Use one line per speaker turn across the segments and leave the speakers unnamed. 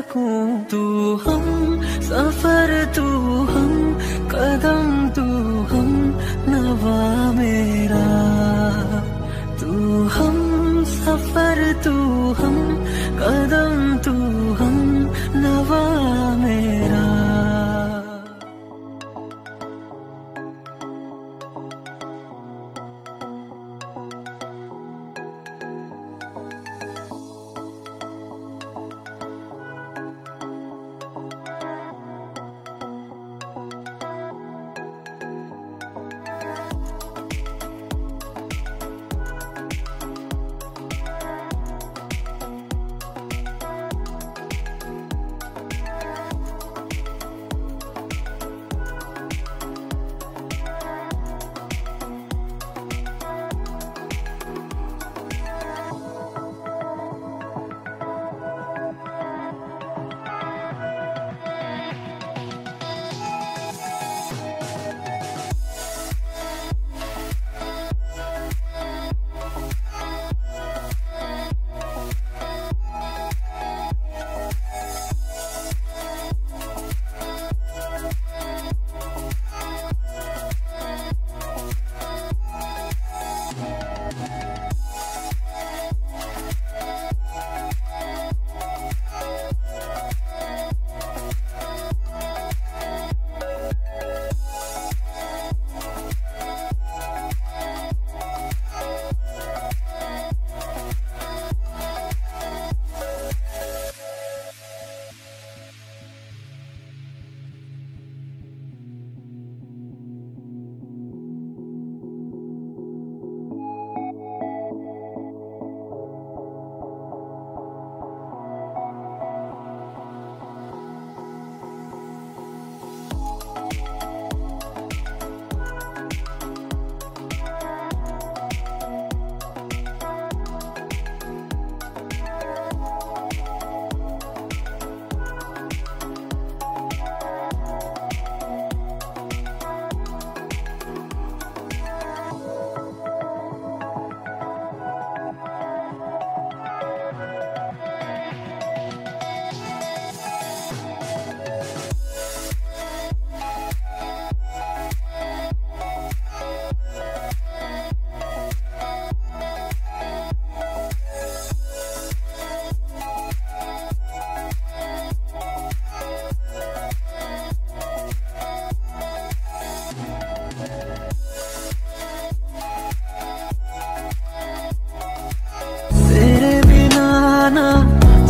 सकूं। तू हम सफर, तू हम कदम, तू हम नवा मेरा। तू हम सफर, तू हम कदम, तू हम नवा मेरा।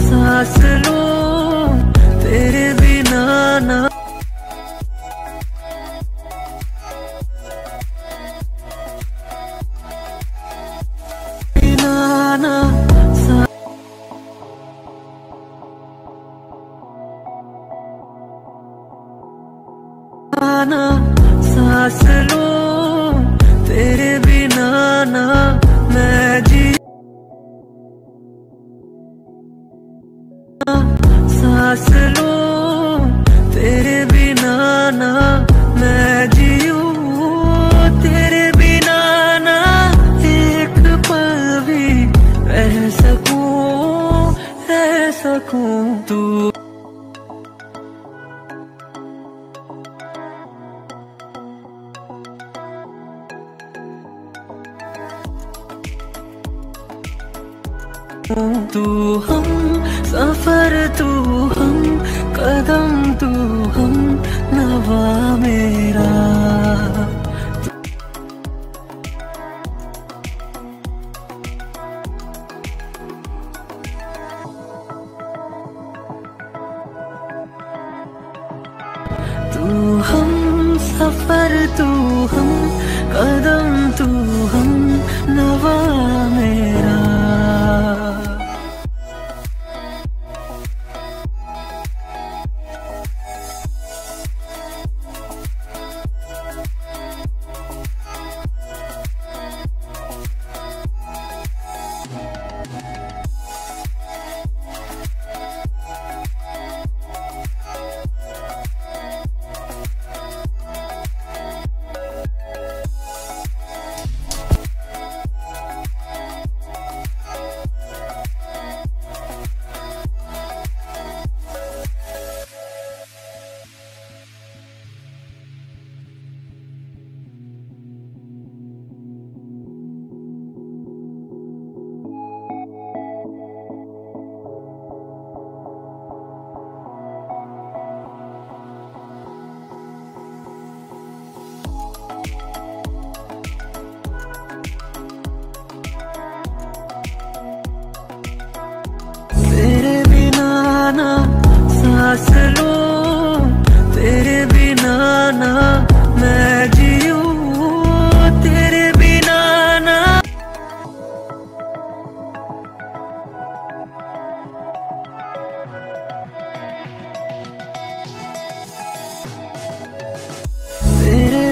सांस लूं तेरे बिना ना। बिना ना सांस लूं तेरे बिना ना मैं जी। सांस लूं तेरे बिना ना मैं जीऊं। तेरे बिना ना एक पल भी रह सकूं तू। तू हम सफर, तू हम कदम, तू हम नवा मेरा। तू हम सफर, तू हम कदम, तू हम नवा मेरा। सांस लूं तेरे बिना ना मैं जीऊं तेरे बिना ना। तेरे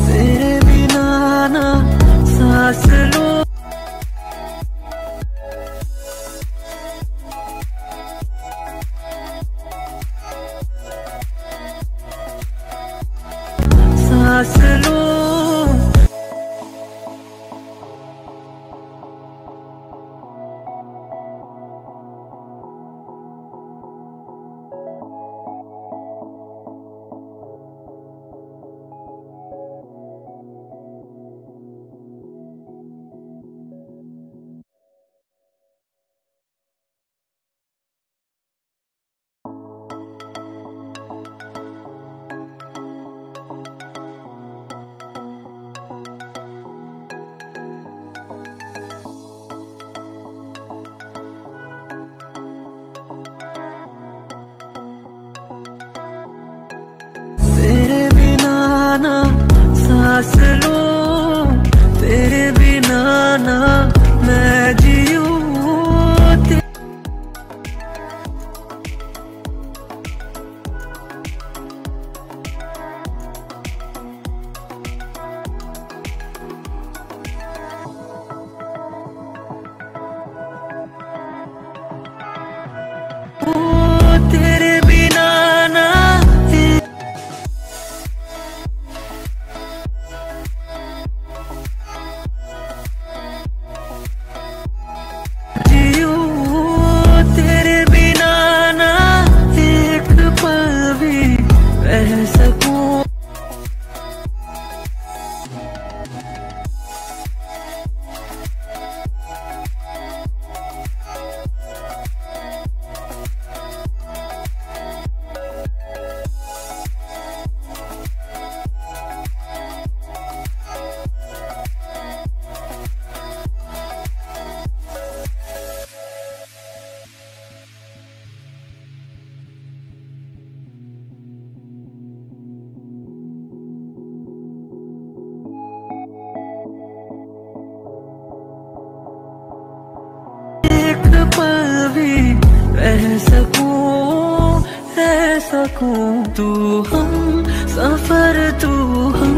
तेरे बिना ना सांस लूं सांस लूं। तेरे बिना ना सांस लूं तेरे बिना ना मैं जीऊं तेरे बिना ना जीऊं तेरे बिना ना एक पल भी रह सकूं। एक पल भी रह सकूं तू हम सफर तू हम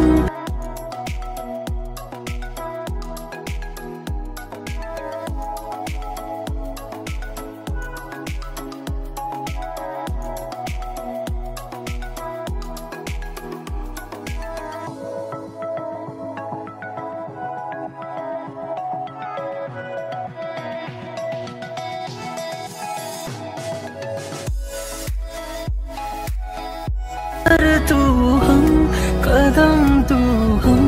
तू हम कदम तू हम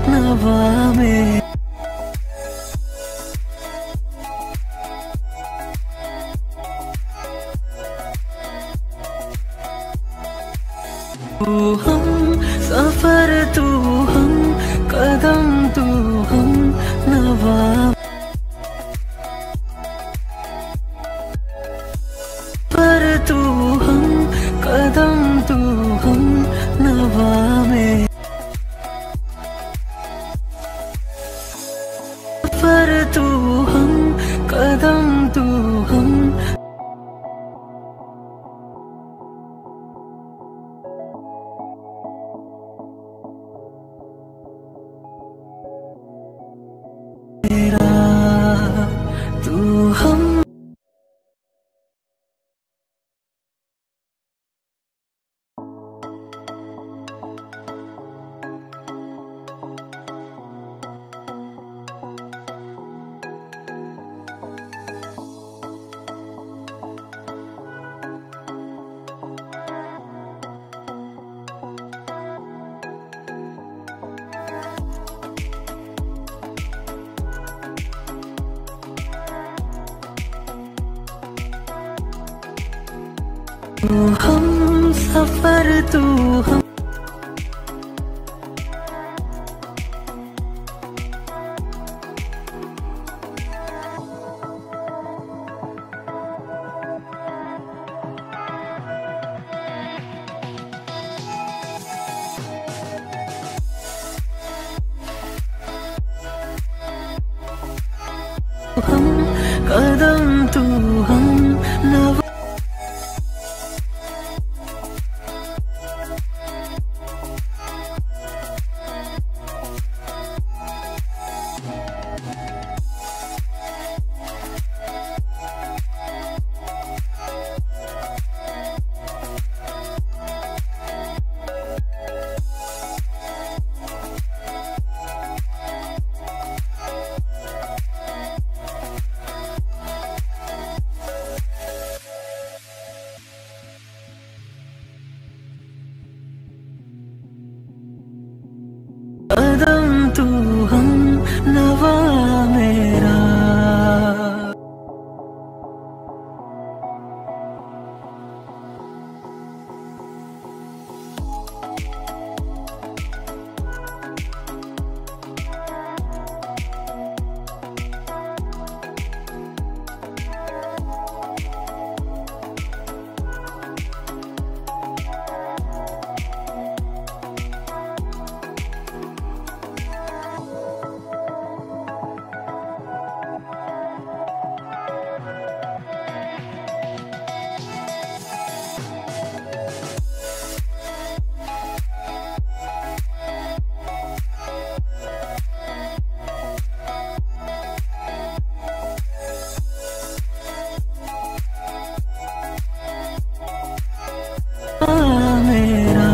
नवा में तू हम सफर तू हम कदम तू हम नवा पर तू हम कदम तू हम नवा में पर तू हम कदम तू हम तेरा तू हम हम सफर तू हम कदम तू हम नवा कदम तू हम नवा मेरा मेरा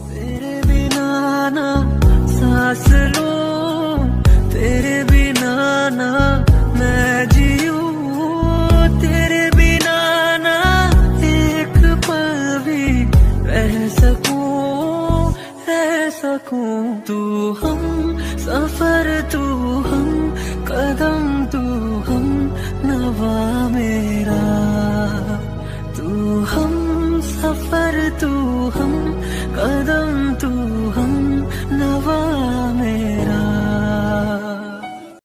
तेरे बिना ना सांस लूं, तेरे बिना ना मैं जीऊं, तेरे बिना ना एक पल भी रह सकूं। तू हम सफर तू हम कदम तू हम नवा मेरा, तू हम सफर तू हम कदम